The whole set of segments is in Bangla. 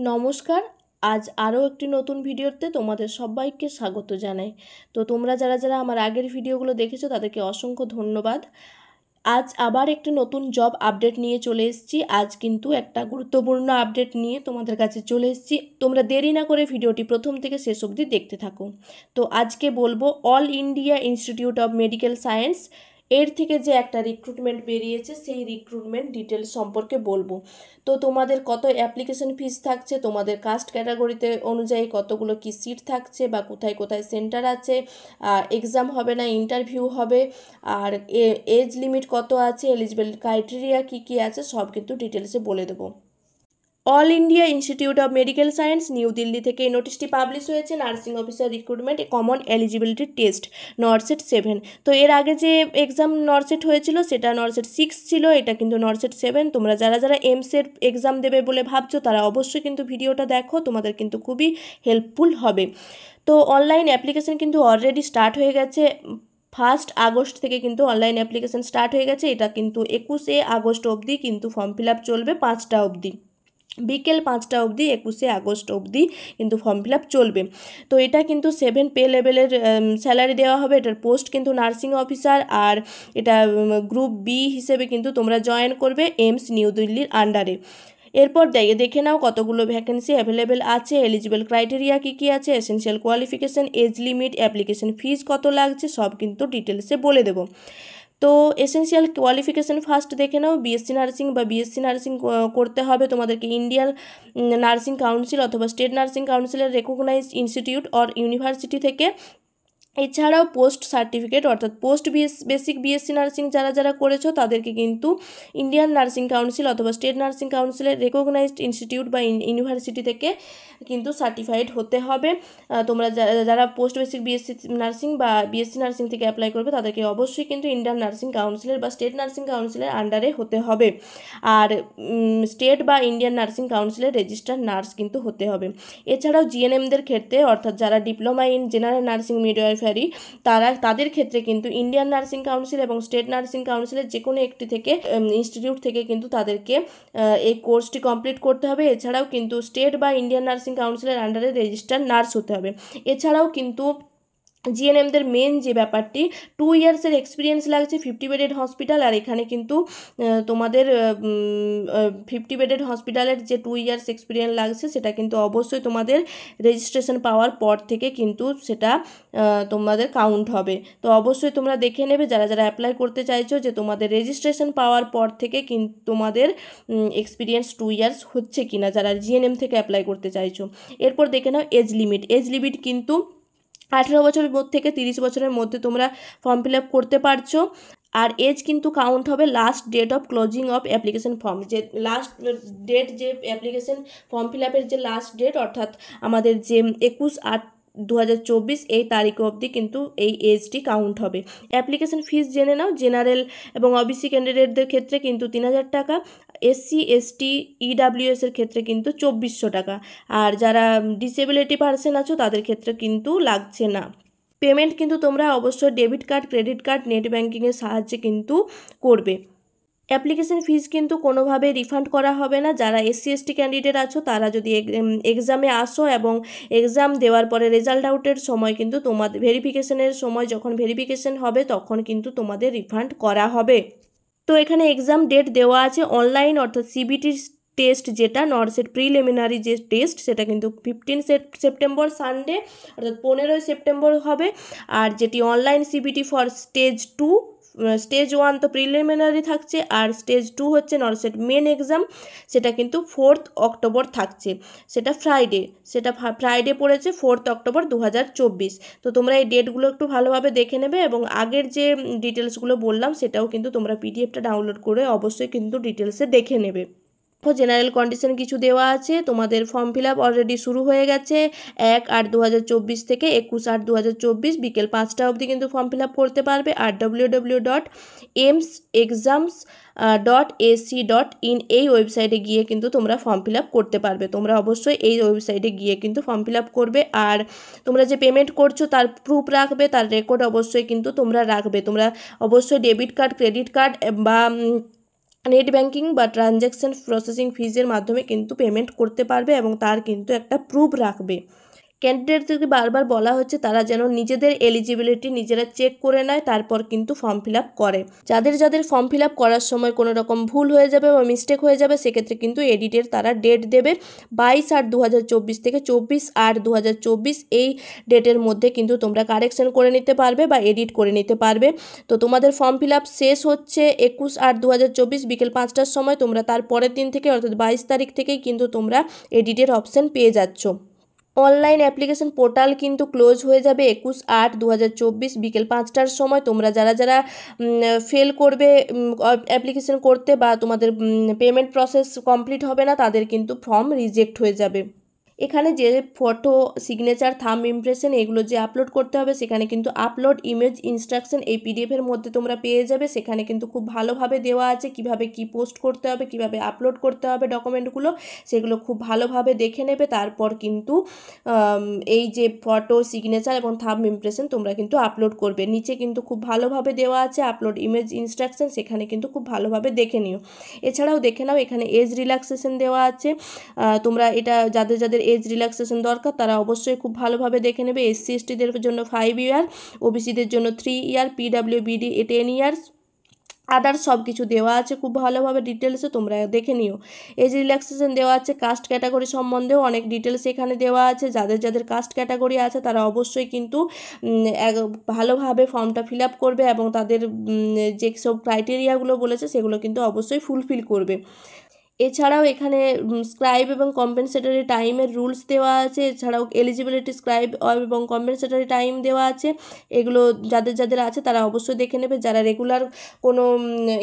নমস্কার। আজ আরও একটি নতুন ভিডিওতে তোমাদের সবাইকে স্বাগত জানাই। তো তোমরা যারা আমার আগের ভিডিওগুলো দেখেছো তাদেরকে অসংখ্য ধন্যবাদ। আজ আবার একটি নতুন জব আপডেট নিয়ে চলে এসেছি। আজ কিন্তু একটা গুরুত্বপূর্ণ আপডেট নিয়ে তোমাদের কাছে চলে এসেছি। তোমরা দেরি না করে ভিডিওটি প্রথম থেকে শেষ অবধি দেখতে থাকো। তো আজকে বলবো all India institute of medical science এর থেকে যে একটা রিক্রুটমেন্ট বেরিয়েছে সেই রিক্রুটমেন্ট ডিটেলস সম্পর্কে বলবো। তো তোমাদের কত অ্যাপ্লিকেশন ফিস থাকছে, তোমাদের কাস্ট ক্যাটাগরিতে অনুযায়ী কতগুলো কি সিট থাকছে বা কোথায় কোথায় সেন্টার আছে, এক্সাম হবে না ইন্টারভিউ হবে, আর এজ লিমিট কত আছে, এলিজিবল ক্রাইটেরিয়া কি আছে, সব কিন্তু ডিটেলসে বলে দেবো। All India institute of medical science new Delhi থেকে এই নোটিশটি পাবলিশ হয়েছে। Nursing officer recruitment common eligibility test NORCET 7। তো এর আগে যে এক্সাম নরসেট হয়েছিল সেটা নরসেট 6 ছিল, এটা কিন্তু নরসেট 7। তোমরা যারা এইমসের এক্সাম দেবে বলে ভাবছো তারা অবশ্যই কিন্তু ভিডিওটা দেখো, তোমাদের কিন্তু খুবই হেল্পফুল হবে। তো অনলাইন অ্যাপ্লিকেশন কিন্তু অলরেডি স্টার্ট হয়ে গেছে। 1 আগস্ট থেকে কিন্তু অনলাইন অ্যাপ্লিকেশন স্টার্ট হয়ে গেছে। এটা কিন্তু 21 আগস্ট অবধি কিন্তু ফর্ম ফিল আপ চলবে, 5টা অবধি, বিকেল 5টা অবধি 21 আগস্ট অবধি কিন্তু ফর্ম ফিল আপ চলবে। তো এটা কিন্তু 7 পে লেভেলের স্যালারি দেওয়া হবে। এটার পোস্ট কিন্তু নার্সিং অফিসার, আর এটা গ্রুপ বি হিসেবে কিন্তু তোমরা জয়েন করবে এইমস নিউ দিল্লির আন্ডারে। এরপর দেখে নাও কতগুলো ভ্যাকেন্সি অ্যাভেলেবেল আছে, এলিজিবল ক্রাইটেরিয়া কী আছে, essential qualification, age limit, application fees কত লাগছে, সব কিন্তু ডিটেলসে বলে দেবো। তো এসেনশিয়াল কোয়ালিফিকেশান ফার্স্ট দেখে নাও। বিএসসি নার্সিং বা বিএসসি নার্সিং করতে হবে তোমাদেরকে ইন্ডিয়ান নার্সিং কাউন্সিল অথবা স্টেট নার্সিং কাউন্সিলের রেকগনাইজড ইনস্টিটিউট অর ইউনিভার্সিটি থেকে। এছাড়াও পোস্ট সার্টিফিকেট অর্থাৎ বেসিক বিএসসি নার্সিং যারা করেছো তাদেরকে কিন্তু ইন্ডিয়ান নার্সিং কাউন্সিল অথবা স্টেট নার্সিং কাউন্সিলের রেকগনাইজড ইনস্টিটিউট বা ইউনিভার্সিটি থেকে কিন্তু সার্টিফাইড হতে হবে। তোমরা যারা পোস্ট বেসিক বিএসসি নার্সিং বা বিএসসি নার্সিং থেকে অ্যাপ্লাই করবে তাদেরকে অবশ্যই কিন্তু ইন্ডিয়ান নার্সিং কাউন্সিলের বা স্টেট নার্সিং কাউন্সিলের আন্ডারে হতে হবে। আর স্টেট বা ইন্ডিয়ান নার্সিং কাউন্সিলের রেজিস্টার্ড নার্স কিন্তু হতে হবে। এছাড়াও জিএনএমদের ক্ষেত্রে অর্থাৎ যারা diploma in general nursing midwifery তাদের ক্ষেত্রে কিন্তু ইন্ডিয়ান নার্সিং কাউন্সিল এবং স্টেট নার্সিং কাউন্সিলের যে কোনো একটি থেকে ইনস্টিটিউট থেকে কিন্তু তাদেরকে এই কোর্সটি কমপ্লিট করতে হবে। এছাড়াও কিন্তু স্টেট বা ইন্ডিয়ান নার্সিং কাউন্সিলের আন্ডারে রেজিস্টার্ড নার্স হতে হবে। এছাড়াও কিন্তু জিএনএমদের মেন যে ব্যাপারটি 2 ইয়ার্সের এক্সপিরিয়েন্স লাগছে 50 বেডেড হসপিটাল। আর এখানে কিন্তু তোমাদের 50 বেডেড হসপিটালের যে 2 ইয়ার্স এক্সপিরিয়েন্স লাগছে সেটা কিন্তু অবশ্যই তোমাদের রেজিস্ট্রেশন পাওয়ার পর থেকে কিন্তু সেটা তোমাদের কাউন্ট হবে। তো অবশ্যই তোমরা দেখে নেবে যারা অ্যাপ্লাই করতে চাইছো যে তোমাদের রেজিস্ট্রেশন পাওয়ার পর থেকে কিন্তু তোমাদের এক্সপিরিয়েন্স 2 ইয়ার্স হচ্ছে কিনা, যারা জিএনএম থেকে অ্যাপ্লাই করতে চাইছো। এরপর দেখে নাও এজ লিমিট কিন্তু 18 বছরের থেকে 30 বছরের মধ্যে তোমরা ফর্ম ফিল আপ করতে পারছো। আর এজ কিন্তু কাউন্ট হবে last date of closing of application form, যে লাস্ট ডেট যে অ্যাপ্লিকেশন ফর্ম ফিল আপের যে লাস্ট ডেট অর্থাৎ আমাদের যে 21/8/2024 এই তারিখ অবধি কিন্তু এই এজটি কাউন্ট হবে। অ্যাপ্লিকেশন ফিস জেনে নাও। জেনারেল এবং ওবিসি ক্যান্ডিডেটদের ক্ষেত্রে কিন্তু 3000 টাকা, এসসি এসটি ইডাব্লিউএস এর ক্ষেত্রে কিন্তু 2400 টাকা, আর যারা ডিসেবিলিটি পার্সন আছো তাদের ক্ষেত্রে কিন্তু লাগছে না। পেমেন্ট কিন্তু তোমরা অবশ্যই debit card, credit card, net ব্যাঙ্কিংয়ের সাহায্যে কিন্তু করবে। অ্যাপ্লিকেশন ফিস কিন্তু কোনোভাবে রিফান্ড করা হবে না। যারা এসসি এসটি ক্যান্ডিডেট আছো তারা যদি এক্সামে আসো এবং এক্সাম দেওয়ার পরে রেজাল্ট আউটের সময় কিন্তু তোমাদের ভেরিফিকেশনের সময় যখন ভেরিফিকেশন হবে তখন কিন্তু তোমাদের রিফান্ড করা হবে। তো এখানে এক্সাম ডেট দেওয়া আছে অনলাইন অর্থাৎ সিবিটি টেস্ট, যেটা নরসেট প্রিলিমিনারি যে টেস্ট সেটা কিন্তু 15 সেপ্টেম্বর সানডে অর্থাৎ 15 সেপ্টেম্বর হবে। আর যেটি online CBT for stage 2, stage 1 তো প্রিলিমিনারি থাকছে, আর স্টেজ 2 হচ্ছে নরসেট মেন এক্সাম, সেটা কিন্তু 4 অক্টোবর থাকছে। সেটা ফ্রাইডে পড়েছে 4 অক্টোবর 2024। তো তোমরা এই ডেটগুলো একটু ভালোভাবে দেখে নেবে এবং আগের যে ডিটেলসগুলো বললাম সেটাও কিন্তু তোমরা পিডিএফটা ডাউনলোড করে অবশ্যই কিন্তু ডিটেলসে দেখে নেবে। জেনারেল কন্ডিশন কিছু দেওয়া আছে। তোমাদের ফর্ম ফিল আপ অলরেডি শুরু হয়ে গেছে 1/8/2024 থেকে 21/8/2024 বিকেল 5টা অবধি কিন্তু ফর্ম ফিল আপ করতে পারবে। আর www.aimsexams.ac.in এই ওয়েবসাইটে গিয়ে কিন্তু তোমরা ফর্ম ফিল আপ করতে পারবে। তোমরা অবশ্যই এই ওয়েবসাইটে গিয়ে কিন্তু ফর্ম ফিল আপ করবে। আর তোমরা যে পেমেন্ট করছো তার প্রুফ রাখবে, তার রেকর্ড অবশ্যই কিন্তু তোমরা রাখবে। তোমরা অবশ্যই ডেবিট কার্ড, ক্রেডিট কার্ড বা নেট ব্যাঙ্কিং বা ট্রানজ্যাকশন প্রসেসিং ফিজের মাধ্যমে কিন্তু পেমেন্ট করতে পারবে এবং তার কিন্তু একটা প্রুফ রাখবে। ক্যান্ডিডেটদেরকে বারবার বলা হচ্ছে তারা যেন নিজেদের এলিজিবিলিটি নিজেরা চেক করে নেয়, তারপর কিন্তু ফর্ম ফিল আপ করে। যাদের যাদের ফর্ম ফিল আপ করার সময় কোনো রকম ভুল হয়ে যাবে বা মিস্টেক হয়ে যাবে, সেক্ষেত্রে কিন্তু এডিটের তারা ডেট দেবে 22/8/2024 থেকে 24/8/2024 এই ডেটের মধ্যে কিন্তু তোমরা কারেকশন করে নিতে পারবে বা এডিট করে নিতে পারবে। তো তোমাদের ফর্ম ফিল আপ শেষ হচ্ছে 21/8/2024 বিকেল 5টার সময়। তোমরা তার পরের দিন থেকে অর্থাৎ 22 তারিখ থেকেই কিন্তু তোমরা এডিটের অপশান পেয়ে যাচ্ছ। অনলাইন অ্যাপ্লিকেশন পোর্টাল কিন্তু ক্লোজ হয়ে যাবে 21/8/2024 বিকেল 5টার সময়। তোমরা যারা যারা ফেল করবে অ্যাপ্লিকেশন করতে বা তোমাদের পেমেন্ট প্রসেস কমপ্লিট হবে না, তাদের কিন্তু ফর্ম রিজেক্ট হয়ে যাবে। এখানে যে ফটো, সিগনেচার, থাম্ব ইমপ্রেশন এগুলো যে আপলোড করতে হবে, সেখানে কিন্তু আপলোড ইমেজ ইনস্ট্রাকশন এই পিডিএফের মধ্যে তোমরা পেয়ে যাবে। সেখানে কিন্তু খুব ভালোভাবে দেওয়া আছে কিভাবে কি পোস্ট করতে হবে, কিভাবে আপলোড করতে হবে ডকুমেন্টগুলো, সেগুলো খুব ভালোভাবে দেখে নেবে। তারপর কিন্তু এই যে ফটো, সিগনেচার এবং থাম্ব ইমপ্রেশন তোমরা কিন্তু আপলোড করবে। নিচে কিন্তু খুব ভালোভাবে দেওয়া আছে আপলোড ইমেজ ইনস্ট্রাকশন, সেখানে কিন্তু খুব ভালোভাবে দেখে নিও। এছাড়াও দেখে নাও এখানে এজ রিল্যাক্সেশন দেওয়া আছে। তোমরা এটা যাদের যাদের এজ রিল্যাক্সেশন দরকার তারা অবশ্যই খুব ভালোভাবে দেখে নেবে। SC STদের জন্য 5 ইয়ার, ওবিসিদের জন্য 3 ইয়ার, PWBD 10 ইয়ার্স, আদার্স সব কিছু দেওয়া আছে খুব ভালোভাবে ডিটেলসে, তোমরা দেখে নিও। এজ রিল্যাক্সেশন দেওয়া আছে। কাস্ট ক্যাটাগরি সম্বন্ধেও অনেক ডিটেলস এখানে দেওয়া আছে। যাদের যাদের কাস্ট ক্যাটাগরি আছে তারা অবশ্যই কিন্তু ভালোভাবে ফর্মটা ফিল আপ করবে এবং তাদের যেসব ক্রাইটেরিয়াগুলো বলেছে সেগুলো কিন্তু অবশ্যই ফুলফিল করবে। এছাড়াও এখানে স্ক্রাইব এবং কম্পেনসেটরি টাইমের রুলস দেওয়া আছে। এছাড়াও এলিজিবিলিটি স্ক্রাইব এবং কম্পেনসেটরি টাইম দেওয়া আছে। এগুলো যাদের যাদের আছে তারা অবশ্যই দেখে নেবে। যারা রেগুলার কোনো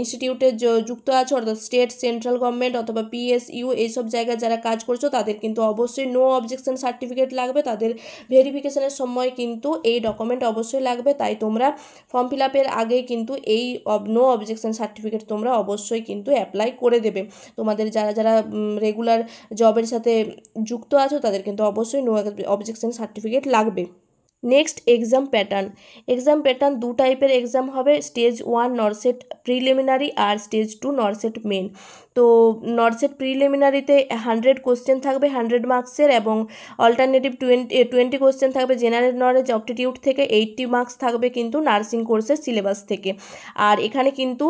ইনস্টিটিউটে যুক্ত আছে অর্থাৎ স্টেট, সেন্ট্রাল গভর্নমেন্ট অথবা PSU এইসব জায়গায় যারা কাজ করছো তাদের কিন্তু অবশ্যই নো অবজেকশন সার্টিফিকেট লাগবে। তাদের ভেরিফিকেশনের সময় কিন্তু এই ডকুমেন্ট অবশ্যই লাগবে। তাই তোমরা ফর্ম ফিল আপের আগে কিন্তু এই নো অবজেকশন সার্টিফিকেট তোমরা অবশ্যই কিন্তু অ্যাপ্লাই করে দেবে। তোমাদের যারা যারা রেগুলার জবের সাথে যুক্ত আছো তাদের কিন্তু অবশ্যই নো অবজেকশন সার্টিফিকেট লাগবে। নেক্সট এক্সাম প্যাটার্ন দু টাইপের এক্সাম হবে। স্টেজ 1 নরসেট প্রিলিমিনারি আর স্টেজ 2 নরসেট মেন। তো নরসেট প্রিলিমিনারিতে 100 কোশ্চেন থাকবে 100 মার্কসের এবং অল্টারনেটিভ 20 কোশ্চেন থাকবে জেনারেল নলেজ অপটিটিউড থেকে, 80 মার্কস থাকবে কিন্তু নার্সিং কোর্সের সিলেবাস থেকে। আর এখানে কিন্তু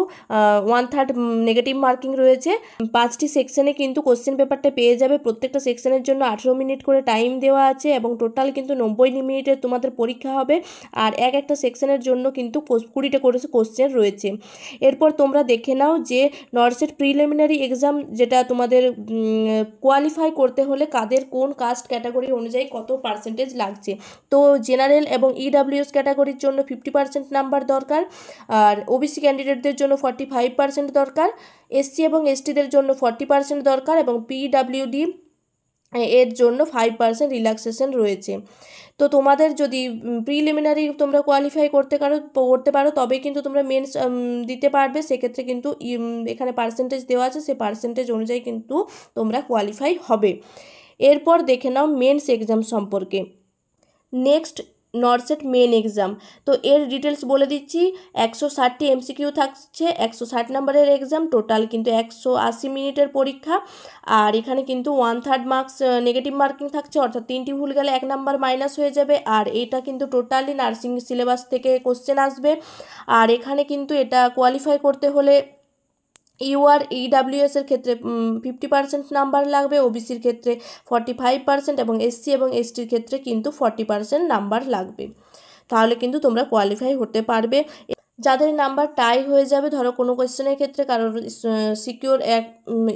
1/3 নেগেটিভ মার্কিং রয়েছে। 5টি সেকশনে কিন্তু কোশ্চেন পেপারটা পেয়ে যাবে। প্রত্যেকটা সেকশনের জন্য 18 মিনিট করে টাইম দেওয়া আছে এবং টোটাল কিন্তু 90 মিনিটের তোমাদের পরীক্ষা হবে। আর একটা সেকশনের জন্য কিন্তু 20টা করে কোশ্চেন রয়েছে। এরপর তোমরা দেখে নাও যে নরসেট প্রিলিমিনারি এক্সাম যেটা তোমাদের কোয়ালিফাই করতে হলে কাদের কোন কাস্ট ক্যাটাগরি অনুযায়ী কত পার্সেন্টেজ লাগছে। তো জেনারেল এবং EWS ক্যাটাগরির জন্য 50% নাম্বার দরকার, আর ওবিসি ক্যান্ডিডেটদের জন্য 45% দরকার, SC এবং STদের জন্য 40% দরকার এবং PWD এর জন্য 5% রিল্যাক্সেশন রয়েছে। তো তোমাদের যদি প্রিলিমিনারি তোমরা কোয়ালিফাই করতে পারো তবেই কিন্তু তোমরা মেন্স দিতে পারবে। সেক্ষেত্রে কিন্তু এখানে পার্সেন্টেজ দেওয়া আছে, সেই পার্সেন্টেজ অনুযায়ী কিন্তু তোমরা কোয়ালিফাই হবে। এরপর দেখে নাও মেন্স এক্সাম সম্পর্কে। Next NORCET main exam. তো এর ডিটেলস বলে দিচ্ছি। 160টি MCQ থাকছে, 160 নম্বরের এক্সাম, টোটাল কিন্তু 180 মিনিটের পরীক্ষা। আর এখানে কিন্তু 1/3 মার্কস নেগেটিভ মার্কিং থাকছে, অর্থাৎ 3টি ভুল গেলে 1 নাম্বার মাইনাস হয়ে যাবে। আর এটা কিন্তু টোটালি নার্সিং সিলেবাস থেকে কোশ্চেন আসবে। আর এখানে কিন্তু এটা কোয়ালিফাই করতে হলে UR EWS এর ক্ষেত্রে 50% নাম্বার লাগবে, ওবিসির ক্ষেত্রে 45% এবং SC এবং STর ক্ষেত্রে কিন্তু 40% নাম্বার লাগবে। তাহলে কিন্তু তোমরা কোয়ালিফাই হতে পারবে। যাদের নাম্বার টাই হয়ে যাবে, ধরো কোনো কোয়েশ্চেনের ক্ষেত্রে কারোর সিকিউর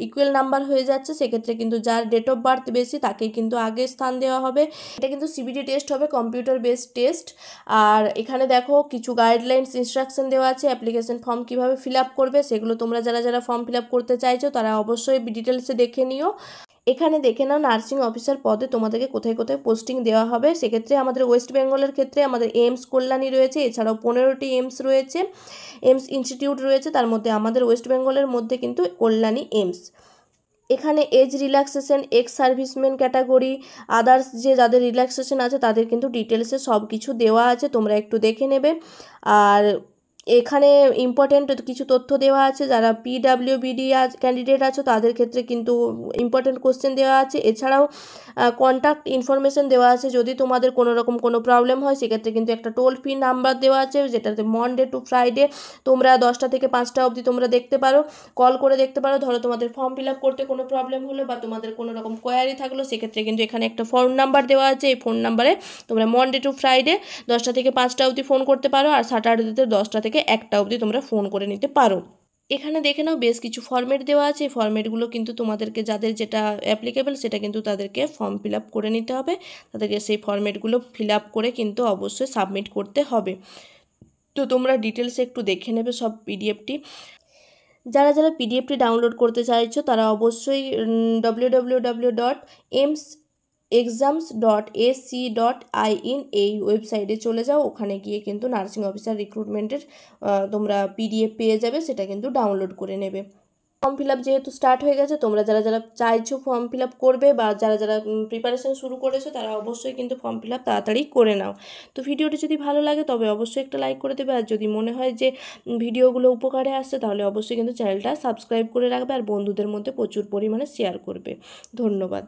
ইকুয়াল নাম্বার হয়ে যাচ্ছে, সেক্ষেত্রে কিন্তু যার ডেট অফ বার্থ বেশি তাকেই কিন্তু আগে স্থান দেওয়া হবে। এটা কিন্তু CBT টেস্ট হবে, কম্পিউটার বেসড টেস্ট। আর এখানে দেখো কিছু গাইডলাইন্স ইনস্ট্রাকশন দেওয়া আছে অ্যাপ্লিকেশন ফর্ম কীভাবে ফিল আপ করবে, সেগুলো তোমরা যারা যারা ফর্ম ফিল আপ করতে চাইছো তারা অবশ্যই ডিটেলসে দেখে নিও। এখানে দেখে নাও নার্সিং অফিসার পদে তোমাদেরকে কোথায় কোথায় পোস্টিং দেওয়া হবে। সেক্ষেত্রে আমাদের ওয়েস্ট বেঙ্গলের ক্ষেত্রে আমাদের এইমস কল্যাণী রয়েছে, এছাড়াও 15টি এইমস রয়েছে, এইমস ইনস্টিটিউট রয়েছে। তার মধ্যে আমাদের ওয়েস্ট বেঙ্গলের মধ্যে কিন্তু কল্যাণী এইমস। এখানে age relaxation, ex serviceman category, others যে যাদের রিল্যাক্সেশন আছে তাদের কিন্তু ডিটেলসে সব কিছু দেওয়া আছে, তোমরা একটু দেখে নেবে। আর এখানে ইম্পর্টেন্ট কিছু তথ্য দেওয়া আছে, যারা পিডাব্লিউবিডি ক্যান্ডিডেট আছো তাদের ক্ষেত্রে কিন্তু ইম্পর্টেন্ট কোশ্চেন দেওয়া আছে। এছাড়াও কন্ট্যাক্ট ইনফরমেশন দেওয়া আছে, যদি তোমাদের কোনো রকম কোনো প্রবলেম হয় সেক্ষেত্রে কিন্তু একটা টোল ফ্রি নাম্বার দেওয়া আছে, যেটাতে মনডে টু ফ্রাইডে তোমরা 10টা থেকে 5টা অবধি তোমরা দেখতে পারো, কল করে দেখতে পারো। ধরো তোমাদের ফর্ম ফিল আপ করতে কোনো প্রবলেম হলো বা তোমাদের কোনো রকম কোয়ারি থাকলো, সেক্ষেত্রে কিন্তু এখানে একটা ফোন নাম্বার দেওয়া আছে। এই ফোন নাম্বারে তোমরা মনডে টু ফ্রাইডে 10টা থেকে 5টা অবধি ফোন করতে পারো, আর স্যাটারডেতে 10টা থেকে 1টা অবধি তোমরা ফোন করে নিতে পারো। এখানে দেখে নাও বেশ কিছু ফর্মেট দেওয়া আছে। এই ফর্মেটগুলো কিন্তু তোমাদেরকে যাদের যেটা অ্যাপ্লিকেবল সেটা কিন্তু তাদেরকে ফর্ম ফিল আপ করে নিতে হবে, তাদেরকে সেই ফর্মেটগুলো ফিল আপ করে কিন্তু অবশ্যই সাবমিট করতে হবে। তো তোমরা ডিটেলসে একটু দেখে নেবে সব পিডিএফটি। যারা যারা পিডিএফটি ডাউনলোড করতে চাইছো তারা অবশ্যই www.emsexams.ac.in এই ওয়েবসাইটে চলে যাও। ওখানে গিয়ে কিন্তু নার্সিং অফিসার রিক্রুটমেন্টের তোমরা পিডিএফ পেয়ে যাবে, সেটা কিন্তু ডাউনলোড করে নেবে। ফর্ম ফিল আপ যেহেতু স্টার্ট হয়ে গেছে, তোমরা যারা যারা চাইছো ফর্ম ফিল আপ করবে বা যারা যারা প্রিপারেশন শুরু করেছো তারা অবশ্যই কিন্তু ফর্ম ফিল আপ তাড়াতাড়ি করে নাও। তো ভিডিওটি যদি ভালো লাগে তবে অবশ্যই একটা লাইক করে দেবে, আর যদি মনে হয় যে ভিডিওগুলো উপকারে আসছে তাহলে অবশ্যই কিন্তু চ্যানেলটা সাবস্ক্রাইব করে রাখবে আর বন্ধুদের মধ্যে প্রচুর পরিমাণে শেয়ার করবে। ধন্যবাদ।